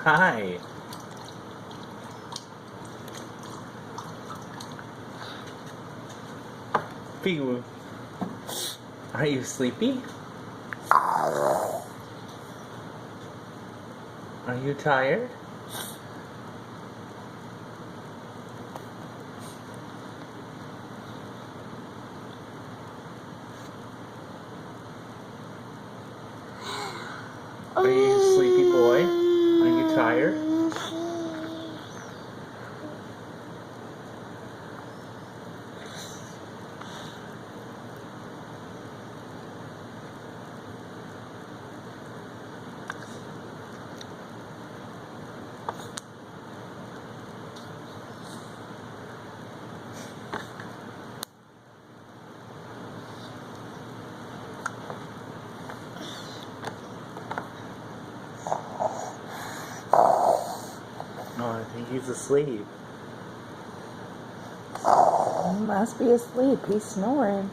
Hi. Piggy, are you sleepy? Are you tired? Are you a sleepy boy? Are you tired? No, I think he's asleep. He must be asleep. He's snoring.